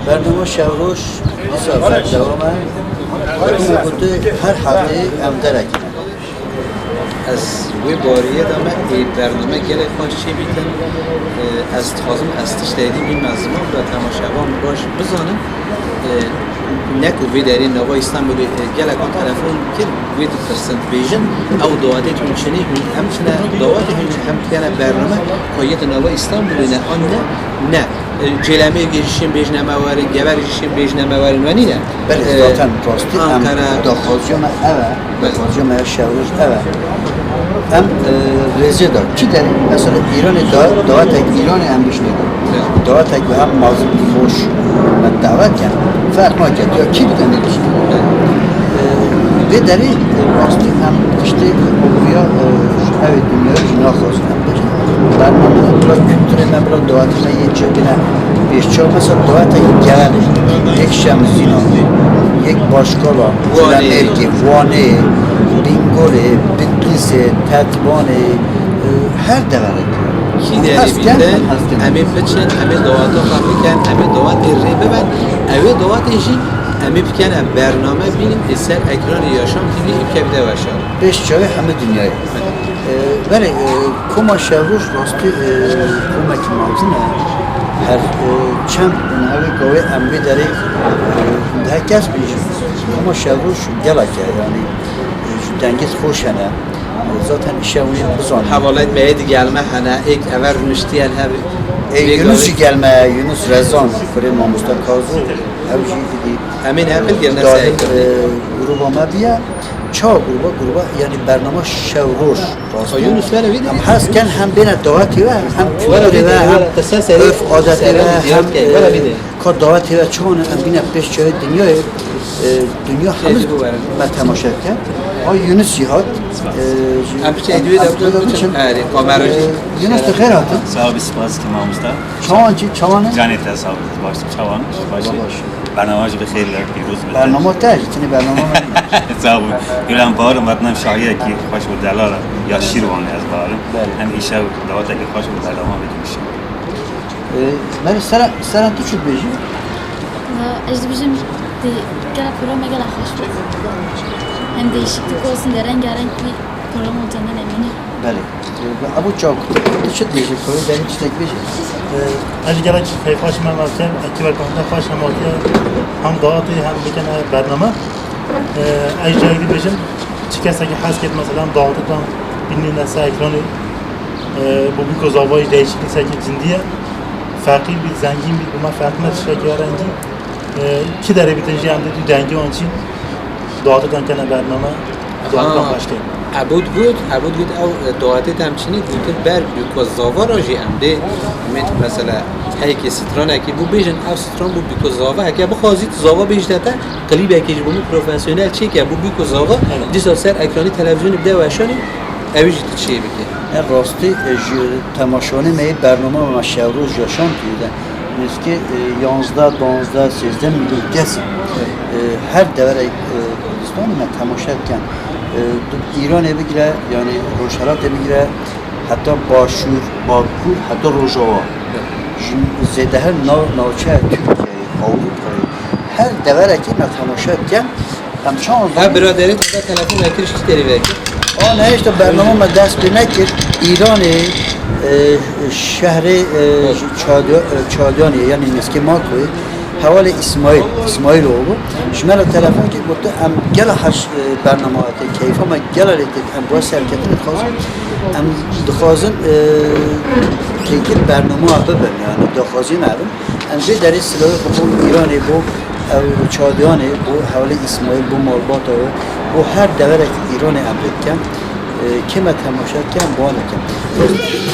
برنامه شوروش مسافت دوامه بوده هر هفته هم درک از وی باریه دامه ای برنامه گله خوش چی بیتن از تازم از تشتیدی بی مزمان و تماشاوان باش بزنن نکو وی در این نوای استانبول گله کن تلفن کرد وی پرسنت بیشن او دواده تون چنی همچنه دواده هم کنه برنامه کایت نوای استانبول نه آن نه جلمه گیشیم بیش نموارن گبرشیم بیش نموارن و نه بله ذاتاً راستی هم داخازیوم اوه داخازیوم شوروش اوه هم رزه دار چی داره؟ مثلا ایران دعوت ایران هم بیش نداره دعوت که هم مازم خوش و دعوت کرد فرق نکرد یا کی بودن نمیشه به داره راستی هم پشتی اویا اوی دنیای جنا خواست هم بشه برنامه بلا kültüre من بلا دعوت من یه جبینه بیشتر مثلا دعوت گرده یک شمزینا یک باشکالا مرگی وانه بینگوله بتلیسه تطبانه هر دوره کی داری بیده همه بچن همه دعوت ها بکن همه دعوت ری ببن اوه دعوت ایشی همه بکن برنامه بینیم اثر اکران یاشام تیوی ابکه بیده وشان beş çağı همه dünyayı. Böyle koma şevruş rastı koma ki mavzine her çem nevi kavye emri deri herkes bilir. Koma şevruş gelak yani şu dengiz hoşene zaten işe uyum buzan. Havalet beydi gelme hana ek ever müştiyen her Yunus gelme Yunus Rezan kure mamusta kazu evci dedi. Emin hepil gelne sayı. Gruba mebiye çağ gruba yani برنامه شوروش راست یونس ولی ویدی هم هست کن هم بین دعوتی و هم کلوری و هم عرف عادتی و هم کار دعوتی و چون هم بین پیش جای دنیا همه ما تماشا کرد آه یونس جهاد هم پیش ایدوی دبودن آره کامراجی یونس تو خیر هاتن صاحب سپاس که ماموستا چوان چی چوانه جانیت صاحب باشیم چوان باشه برنامه‌اش به خیر پیروز بده برنامه تاج تنی برنامه صاحب گرام بار متن شاهیه کی خوش و دلال یا شیروان از بارم هم ایشا دعوت کی خوش و برنامه میشه من سر تو چی بیجی اجد بیجم دی گلا پروگرام گلا خوش بود هم değişiklik olsun de rengarenk bir program olacağından eminim. بله ابو چاک چه بیجی کوی داری چی تک بیجی اگه گلک خیفاش من واسه اکی وقتا خواهش هم واسه هم دعاتی هم بکنه برنامه اگه جایی بیشم چی کسی که حس کرد مثلا دعاتی کن بینی نسا اکرانی bu bir kozavayı değişiklik ki cindiye farklı bir zengin bir buna farklı şekilde öğrenci ki dere bitince hem de dengi onun için dağıtıdan kana bername dağıttan başka. عبود بود او دعاتی تمچینی بود بر بیکوزاوا راجی امده مثلا هایی که سترانه که بو بیشن او ستران بو بیکوزاوا هکی بو خواهید زاوا بیشتر تا قلیبه که جبومی پروفسیونل چی که بو بیکوزاوا دیسا سر اکرانی تلویزیون بده وشانی اویجی تو چی بکه راستی تماشانی می برنامه و مشاوروز جاشان دیده نیست که 11 12 13 میلیون کسی هر دوره کردستانی من تماشا کن ایران بگیره یعنی روشهرات بگیره حتی باشور باکور حتی روژاوا زیده هر ناچه ترکیه اروپایی هر دوره که من تماشا کن همچنان ها برادری تا تلفون نکرش چی داری بگی؟ نه هیچ برنامه ما دست به نکرد ایران شهر چادیانی یعنی مسکی ماکوی حوال اسماعیل oğlu شمال تلفن که گفته ام گل هش برنامه‌ات کیفا ما گل لیت ام با شرکتی خواستم ام دخوازن که برنامه ببین یعنی دخوازیم ام به در سلای خود ایرانی بو چادیانی بو حوال اسماعیل بو مالبات بو هر دوره ایران امریکا که ما تماشا کردم بالا کردم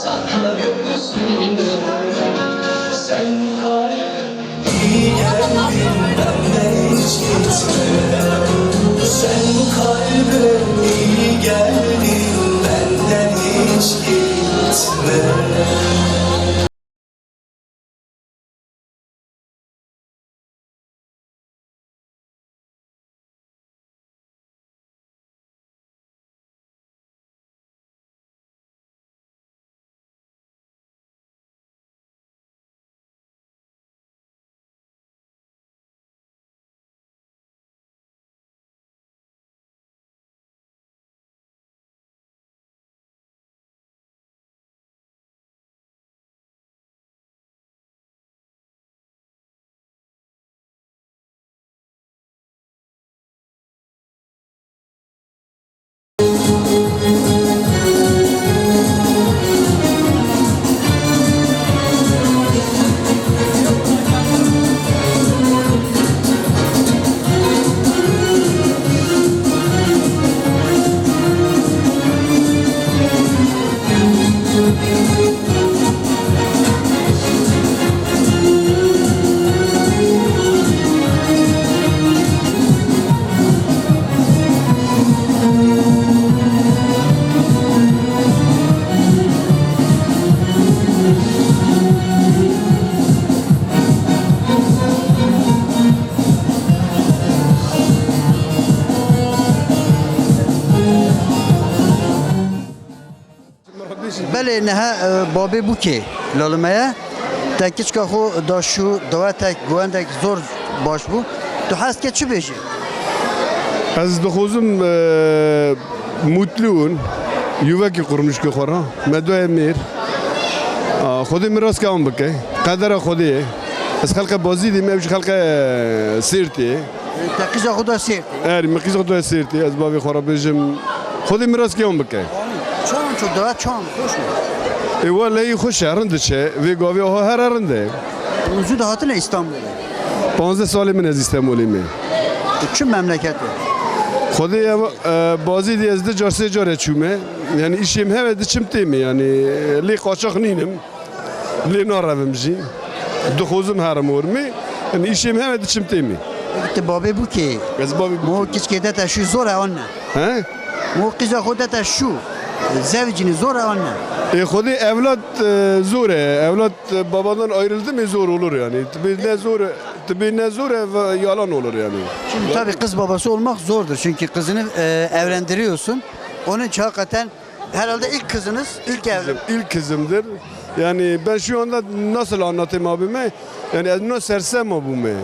sakla gözünde. Sen kalbimi geldin benden hiç gitme. Sen kalbimi geldin benden hiç gitme. بله نه بابی بو که لالمه تکیچ که خو داشو دواتک گوندک زور باش بو تو هست که چی بشی؟ از دخوزم مطلون یوه که قرمش که خورا مدوه میر خودی میراست که هم بکه قدر خودیه از خلق بازی دیم اوش خلق سیرتیه تکیچ خدا سیرتی مقیز خدا سیرتی از بابی خورا بجم خودی میراست که هم بکه چون چو دوات چون خوش ای والله خوش هرنده چه وی گاوی ها هر هرنده وجود هاتن استانبول 15 سال من از استانبولی می چه مملکته؟ خودی بازی دی از ده جار سه جاره چومه یعنی ایشیم همه ده چم تیمی یعنی لی قاچاق نینم لی ناروم جی دخوزم هرم ورمی یعنی ایشیم همه ده چم تیمی تو بابی بو که از بابی مو کس که دتا شو زور آن نه ها مو قیزا خودتا شو زوجین زور آن نه خودی اولاد زوره اولاد babadan ayrıldı mı zor olur yani tabi ne zor yalan olur yani. Şimdi tabii kız babası olmak zordur çünkü kızını evlendiriyorsun. Onun için hakikaten herhalde ilk kızınız, ilk evli. İlk kızımdır. Yani ben şu anda nasıl anlatayım abime? Yani ezno sersem abime.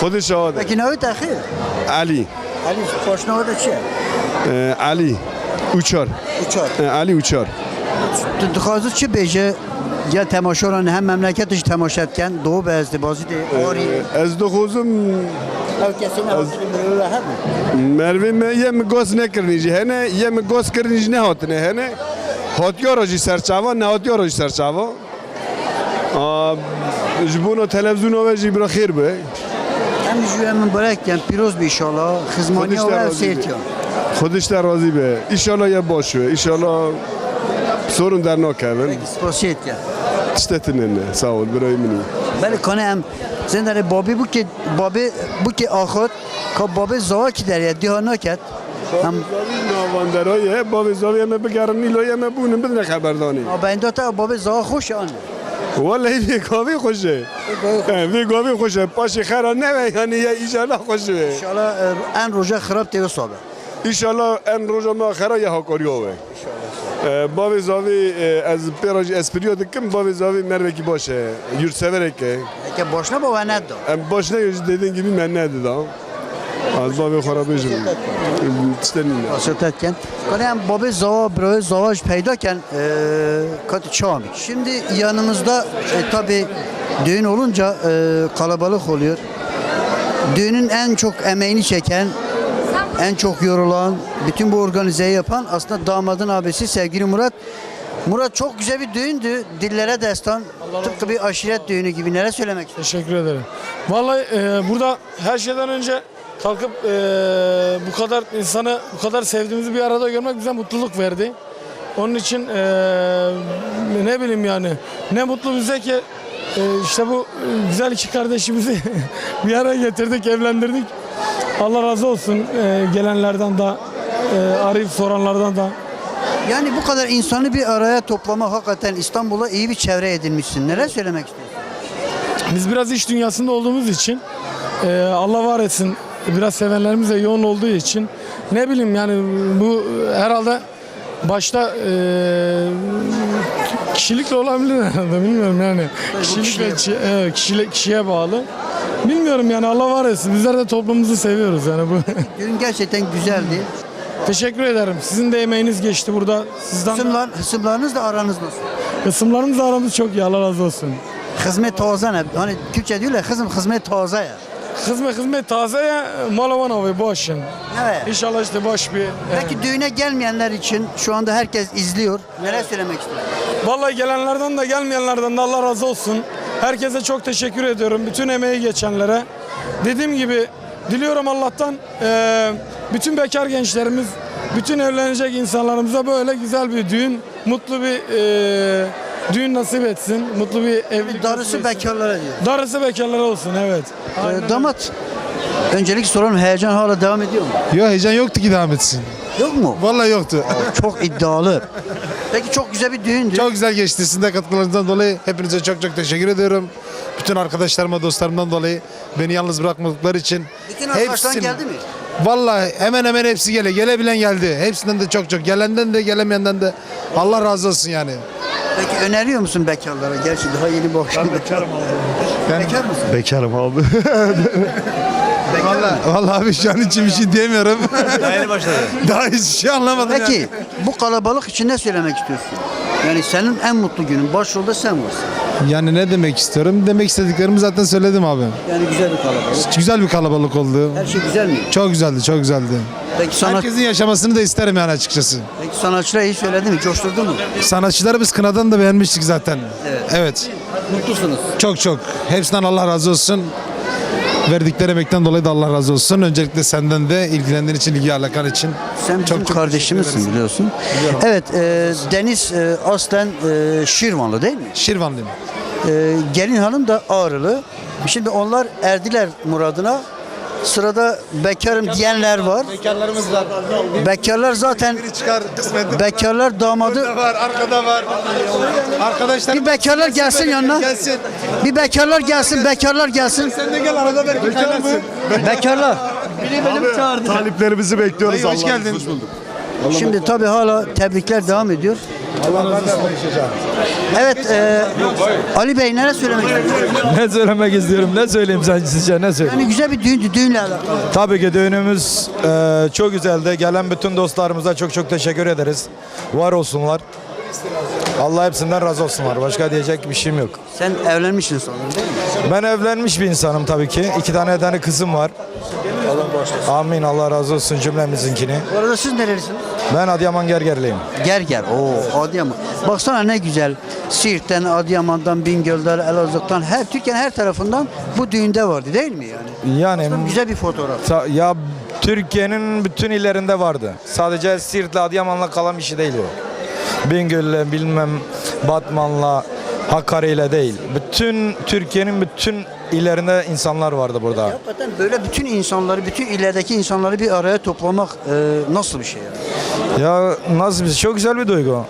Khudi şahane. Peki ne öte ahir? Ali. Ali başına orada şey. Ali. Uçar. Uçar. Ali Uçar. Dıxazı çi beje ya temaşaran hem memleketiş temaşa etken Doğu Beyazıt bazı de ari. Ez doxuzum Ev kesine hatırlamıyor hem. Merve me yem gos ne kirnici hene yem gos kirnici ne hatne hene hatiyara ji serçava ne hatiyara ji serçava. Jibuna televizyona ve jibra xir be. Hem jüyemin bırakken piroz bir inşallah hizmaniye ve seyirtiyor. Xudişler razı be. İnşallah ya başı. İnşallah sorun der nakavin. Spasiyet ya. Tiştetinin sağ ol birayı mini. Beli kanı hem zendare babi bu ki ahot ka babi zava ki der ya diha naket. Hem Navanderayı babi zaviye me bigarın niloye me bunun bedne haberdani. ben de ta babi zava hoş an. Vallahi bir kahve hoşe. Bir kahve hoşe. Paşi khara ne ve yani ya inşallah hoşe. İnşallah en roja xarab te sobe. İnşallah en rojama khara ya hakoriyo ve. Bavi zavi az peraj espriyo dikim bavi zavi merveki başı yurtseverek ki başına baba ne de. başına dediğin gibi ben ne dedim az bavi xarabejim tiştenin Bahsetken. Kanı hem babi zava böyle zavaj peydaken katı çami. Şimdi yanımızda tabi düğün olunca kalabalık oluyor. Düğünün en çok emeğini çeken, en çok yorulan, bütün bu organizeyi yapan aslında damadın abisi sevgili Murat. Murat çok güzel bir düğündü. Dillere destan. Tıpkı bir aşiret düğünü gibi. Neler söylemek istiyorsun? Teşekkür ederim. Vallahi burada her şeyden önce kalkıp bu kadar insanı bu kadar sevdiğimizi bir arada görmek bize mutluluk verdi. Onun için ne bileyim yani ne mutlu bize ki işte bu güzel iki kardeşimizi bir araya getirdik, evlendirdik. Allah razı olsun gelenlerden de arayıp soranlardan da. Yani bu kadar insanı bir araya toplama hakikaten İstanbul'a iyi bir çevre edinmişsin. Neler söylemek istiyorsun? Biz biraz iş dünyasında olduğumuz için Allah var etsin biraz sevenlerimiz de yoğun olduğu için ne bileyim yani bu herhalde başta kişilikle olabilir herhalde bilmiyorum yani. Kişiye bağlı. Bilmiyorum yani Allah var etsin. Bizler de toplumumuzu seviyoruz yani bu. Düğün gerçekten güzeldi. Teşekkür ederim. Sizin de emeğiniz geçti burada. Sizden Hısımlarınız da aranız nasıl? kısımlarımız aramız çok iyi. Allah razı olsun. Hizmet taze ne? Hani Türkçe diyorlar hizmet taze ya. Hizmet tazeye malavan abi başın. Evet. İnşallah işte boş bir. Peki düğüne gelmeyenler için şu anda herkes izliyor. Neler söylemek istiyorsun? Vallahi gelenlerden de gelmeyenlerden de Allah razı olsun. Herkese çok teşekkür ediyorum. Bütün emeği geçenlere. Dediğim gibi diliyorum Allah'tan bütün bekar gençlerimiz, bütün evlenecek insanlarımıza böyle güzel bir düğün, mutlu bir düğün nasip etsin. Mutlu bir evlilik. Darısı bekarlara diyor. Darısı bekarlara olsun evet. Damat, öncelik soralım, heyecan hala devam ediyor mu? Yok, heyecan yoktu ki devam etsin. Yok mu? Vallahi yoktu. Çok iddialı. Peki çok güzel bir düğündü. Çok güzel geçti. Sizin de katkılarınızdan dolayı hepinize çok çok teşekkür ediyorum. Bütün arkadaşlarıma, dostlarımdan dolayı beni yalnız bırakmadıkları için. Bütün arkadaşlar hepsini- geldi mi? Vallahi hemen hemen hepsi gelebilen geldi. Hepsinden de çok çok. Gelenden de gelemeyenden de Allah razı olsun yani. Peki öneriyor musun bekarlara? Gerçi daha yeni bu akşam. Bekarım abi. Bekar mısın? Bekarım abi. Vallahi abi şu an için bir şey diyemiyorum. Daha yeni başladı. Daha hiçbir şey anlamadım Peki yani. bu kalabalık için ne söylemek istiyorsun? Yani senin en mutlu günün, başrolda sen varsın. Yani ne demek istiyorum? Demek istediklerimi zaten söyledim abi. Yani güzel bir kalabalık. Güzel bir kalabalık oldu. Her şey güzel mi? Çok güzeldi, çok güzeldi. Peki, Herkesin yaşamasını da isterim yani açıkçası. peki sanatçılar iyi söyledi mi? Coşturdu mu? Sanatçıları biz Kına'dan da beğenmiştik zaten. Evet. Mutlusunuz. Çok çok. Hepsinden Allah razı olsun. Verdikleri emekten dolayı da Allah razı olsun. Öncelikle senden de ilgilendiğin için, ilgi alakan için. Sen bizim kardeşimizsin biliyorsun. Evet, Deniz aslen Şirvanlı değil mi? Şirvanlıyım. Gelin hanım da Ağrılı. Şimdi onlar erdiler muradına. Sırada bekarım diyenler var. Bekarlarımız var. Bekarlar zaten Çıkar kısmet. bekarlar damadı. var, arkada var. Arkadaşlar Bir bekarlar gelsin yanına. gelsin. Bir bekarlar gelsin, bekarlar gelsin. Sen de gel arada belki kaynarsın. Bekarlar. Taliplerimizi bekliyoruz. Hoş geldin. Şimdi tabii hala tebrikler devam ediyor. Evet, Ali Bey neler söylemek istiyorsunuz? Ne söylemek istiyorum? Ne söyleyeyim sizce? Ne söyleyeyim? Yani güzel bir düğündü, düğünle alakalı. Tabii ki düğünümüz çok güzeldi. Gelen bütün dostlarımıza çok çok teşekkür ederiz. Var olsunlar. Allah hepsinden razı olsunlar. Başka diyecek bir şeyim yok. Sen evlenmişsin sanırım değil mi? Ben evlenmiş bir insanım tabii ki. 2 tane kızım var. Amin. Allah razı olsun cümlemizinkini. Bu arada siz nerelisiniz? Ben Adıyaman Gergerliyim. Gerger. Oo, Adıyaman. Baksana ne güzel. Siirt'ten, Adıyaman'dan, Bingöl'den, Elazığ'dan, Türkiye'nin her tarafından bu düğünde vardı değil mi yani? Yani Güzel bir fotoğraf. ya Türkiye'nin bütün illerinde vardı. Sadece Siirt'le Adıyaman'la kalan bir şey değil o. Bingöl'le bilmem Batman'la Hakkari'yle değil. Bütün Türkiye'nin bütün illerinde insanlar vardı burada. Hakikaten böyle bütün insanları, bütün illerdeki insanları bir araya toplamak nasıl bir şey yani? Ya nasıl bir şey? Çok güzel bir duygu.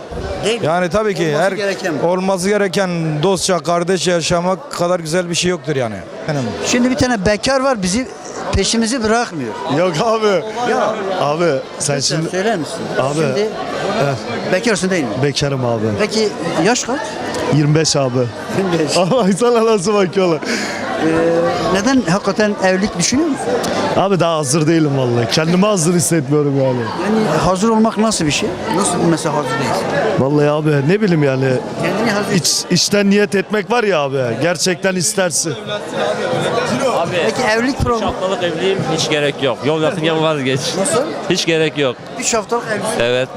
Değil mi? Yani tabii ki Olması gereken bu. olması gereken dostça, kardeşçe yaşamak kadar güzel bir şey yoktur yani. Şimdi bir tane bekar var bizi peşimizi bırakmıyor. Yok abi. Ya Abi sen sen şimdi söyler misin? Abi, Şimdi bekarsın değil mi? bekarım abi. Peki yaş kaç? 25 abi. 25. Ama sana nasıl bakıyorlar? Neden hakikaten evlilik düşünüyor musun? Abi daha hazır değilim vallahi. Kendimi hazır hissetmiyorum yani. Yani hazır olmak nasıl bir şey? Nasıl mesela hazır değilsin? Vallahi abi ne bileyim yani. Kendini hazır İçten niyet etmek var ya abi. Gerçekten istersin. Abi Peki evlilik programı haftalık evliyim hiç gerek yok. Yol yakınken vazgeç. nasıl? Hiç gerek yok. 3 haftalık evlisin. Evet.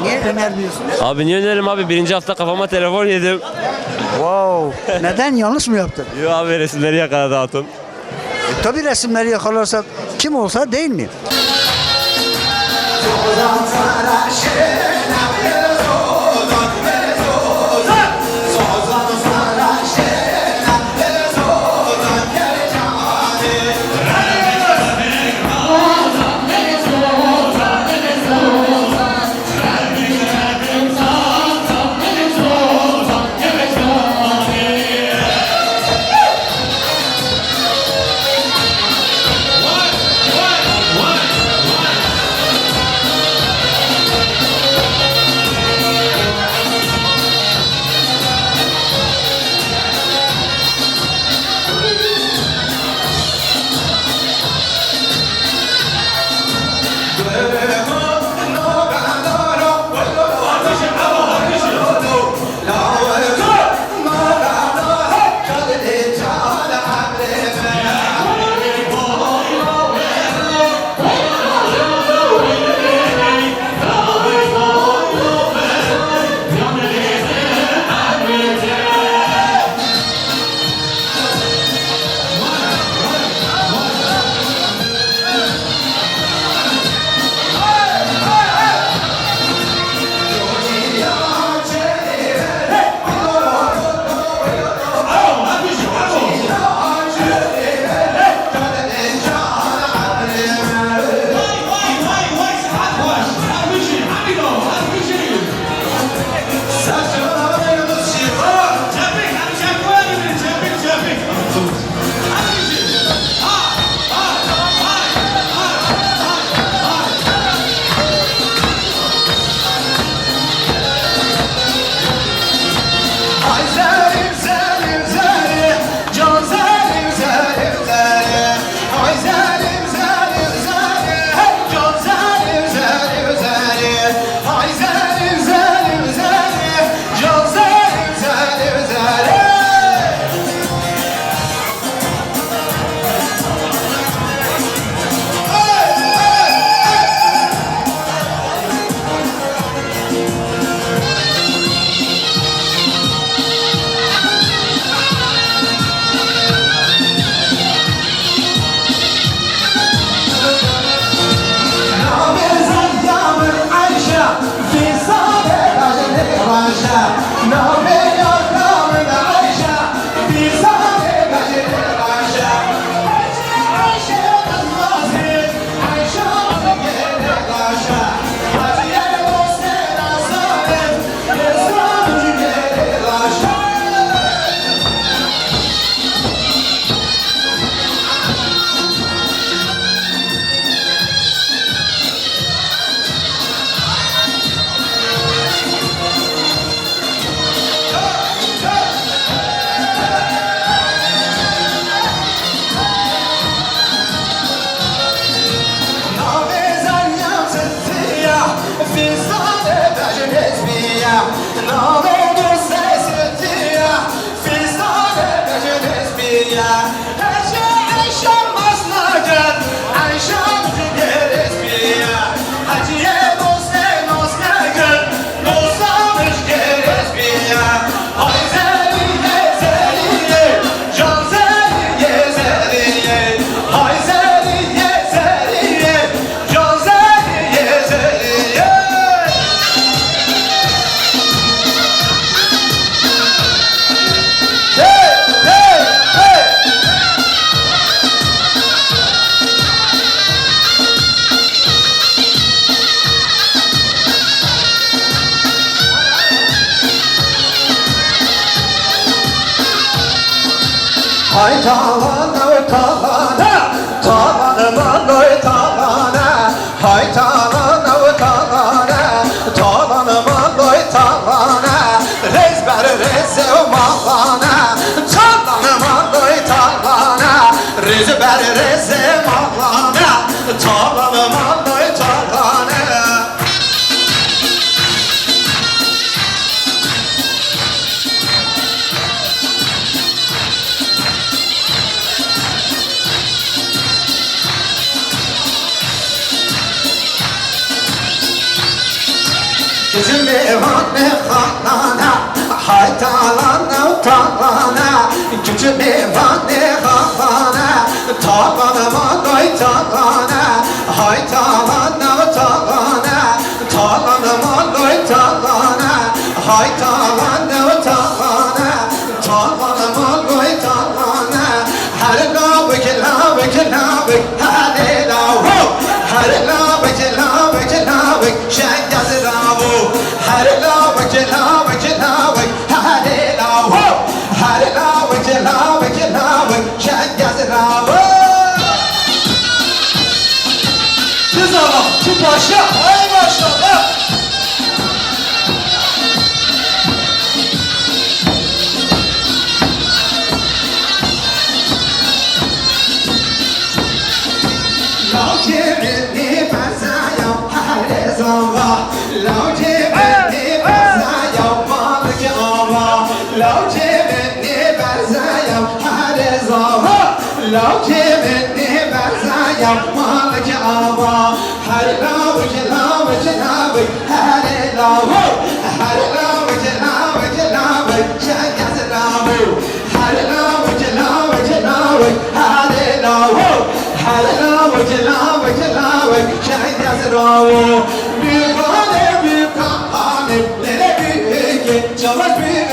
Niye önermiyorsunuz? Abi niye önerim abi? Birinci hafta kafama telefon yedim. Wow. Neden yanlış mı yaptın? Yo abi resimleri yakaladı hatun. Tabii resimleri yakalarsak kim olsa değil mi? Ay tavana oy tavana, tavanıma oy tavana. Hay tavana oy tavana, tavanıma oy tavana. Rezber reze o mavana, tavanıma oy tavana. Rezber reze mavana, tavanıma oy tavana. Cümlevane halana, haytalana talana. Cümlevane halana, tavanıma doy talana. Haytalana talana. Kız ama şu başa hay maşallah. Lao cebini bazaya her zaman. Lao cebini bazaya malık ama. Lao cebini bazaya her zaman. Lao cebini bazaya malık ama. Her lavık lavık lavık her lavık. Her lavık lavık lavık şeker lavık. Her lavık lavık lavık her lavık. Lavık lavık lavık şeker lavık. Büyük hane büyük hane nere büyük çalış büyük.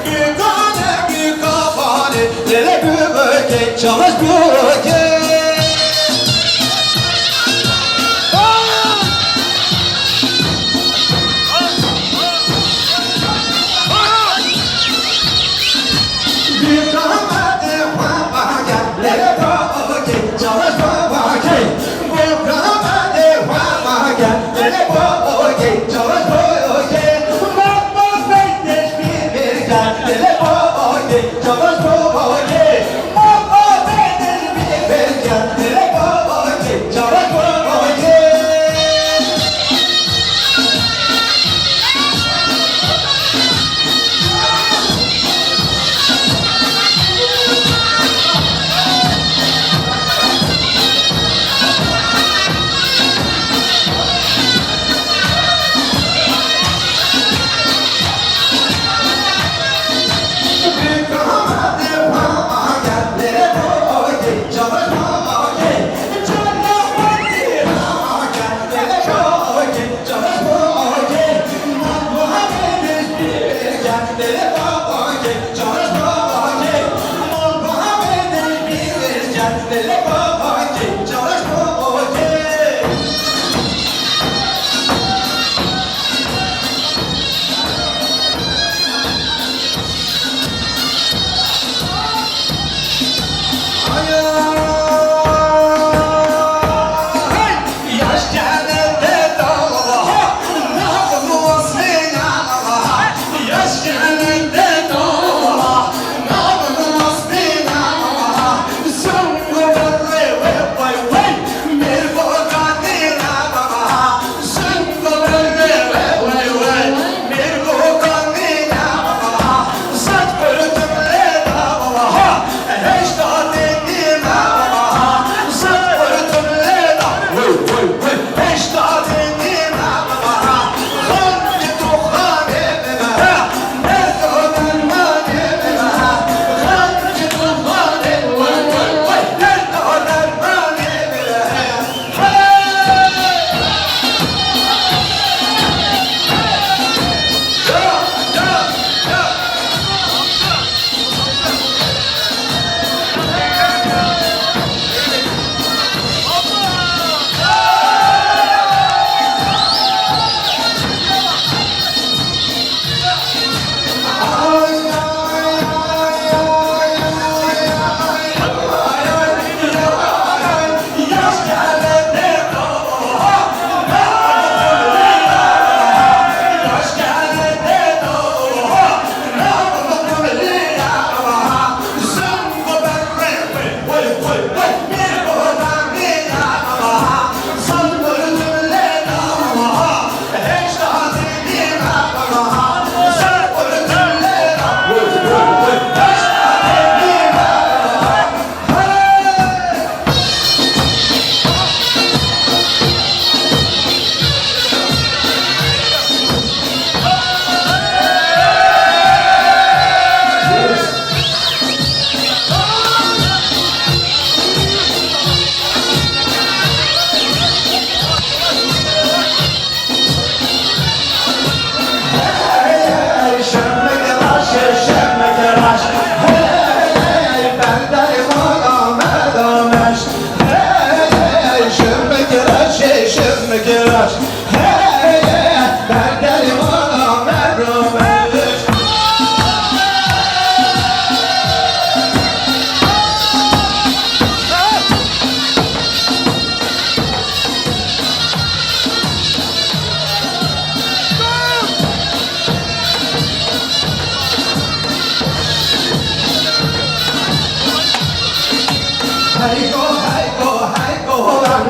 Büyük hane büyük hane nere büyük çalış büyük.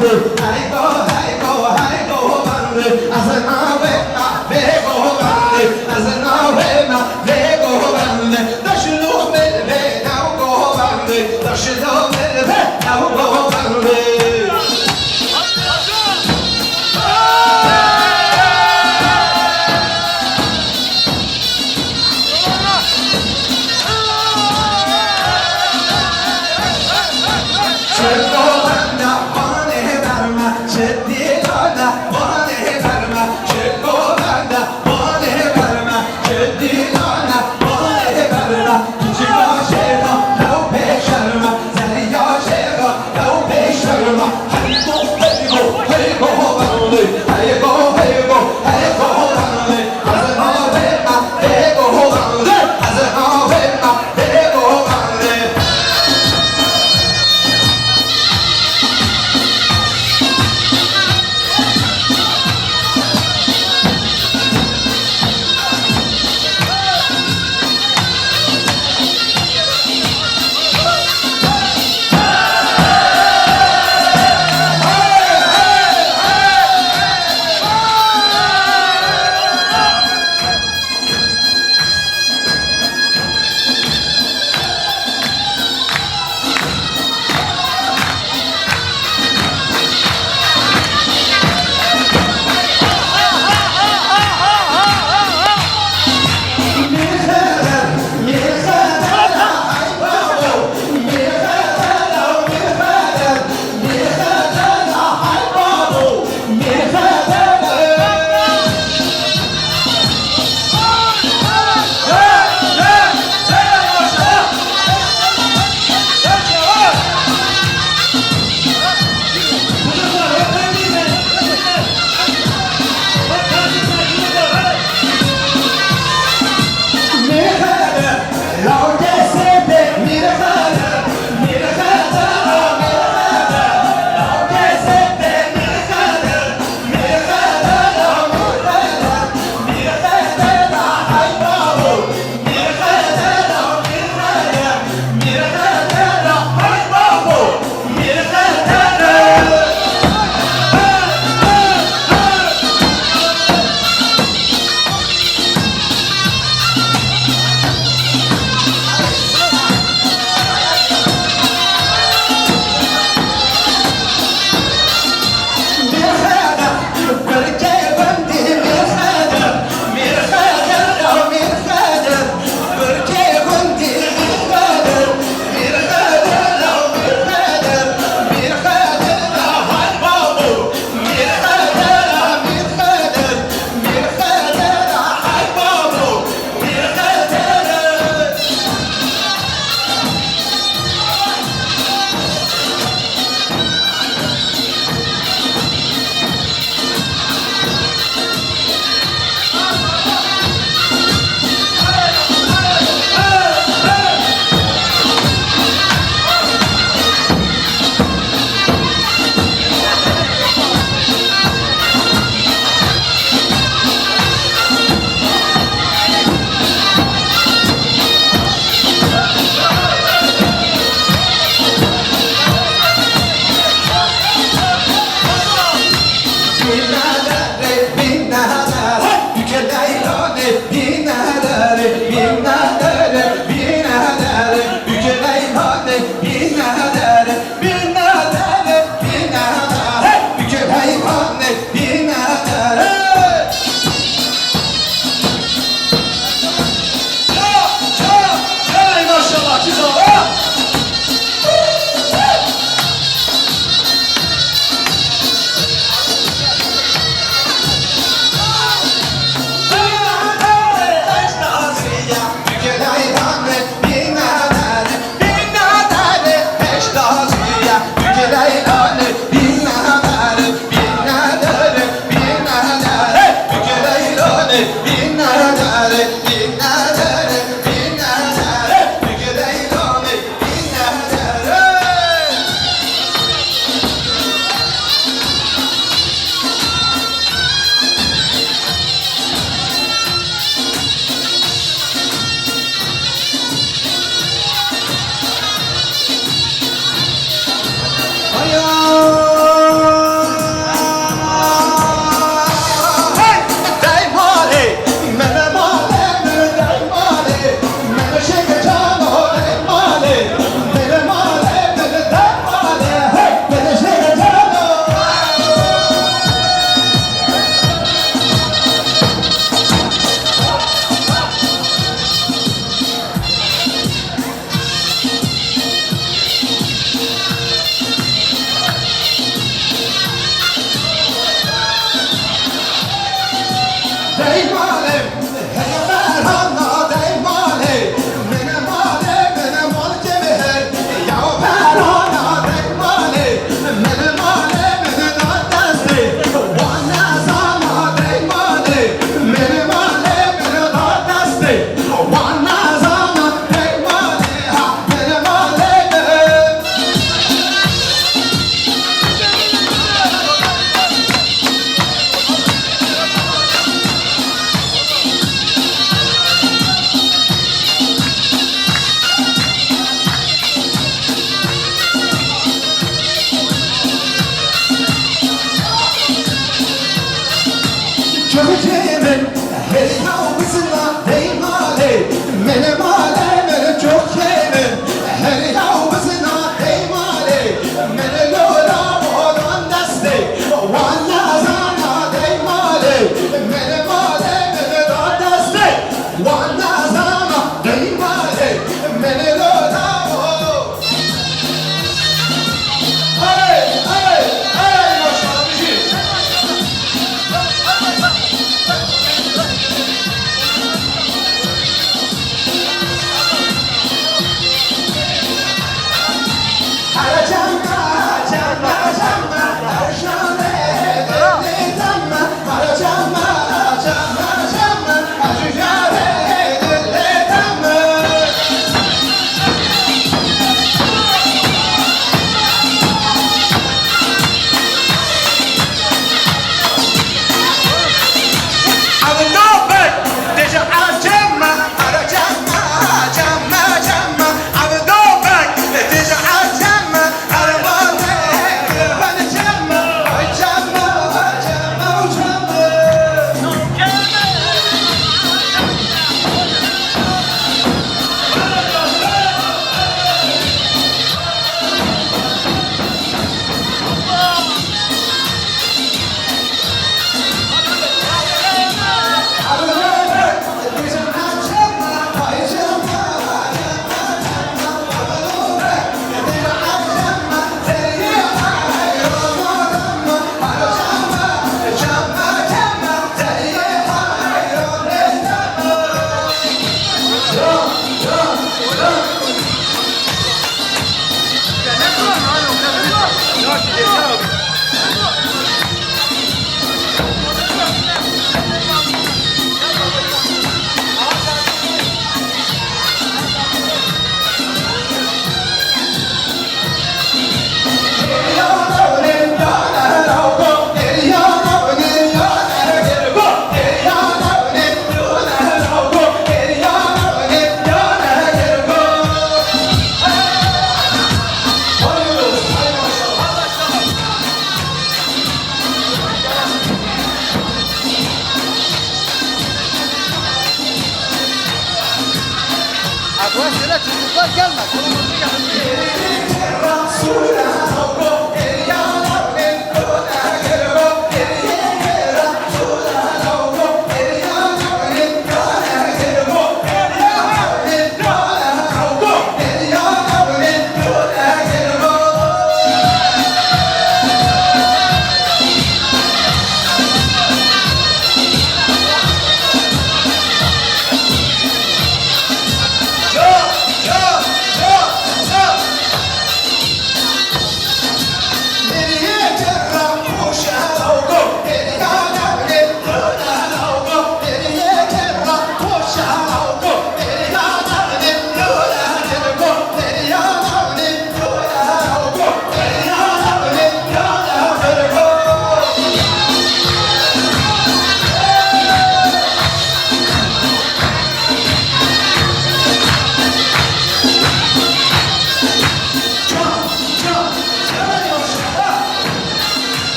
bandı Hey go hey go hey go bandı Azına ve ve go bandı Azına ve go bandı Daşılı ve now go bandı Daşılı ve now go bandı Çırpı bana bana verme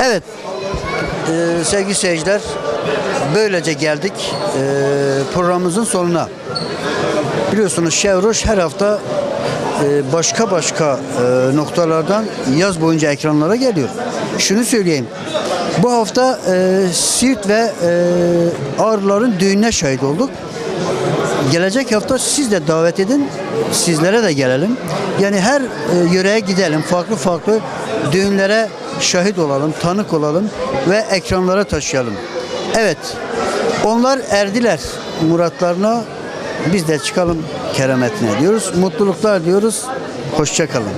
Evet, sevgili seyirciler, böylece geldik programımızın sonuna. Biliyorsunuz Şevroş her hafta başka noktalardan yaz boyunca ekranlara geliyor. Şunu söyleyeyim, bu hafta Siirt ve Ağrıların düğününe şahit olduk. Gelecek hafta siz de davet edin, sizlere de gelelim. Yani her yöreye gidelim, farklı düğünlere şahit olalım, tanık olalım ve ekranlara taşıyalım. Evet, onlar erdiler muratlarına, biz de çıkalım kerametine diyoruz. Mutluluklar diyoruz, hoşça kalın.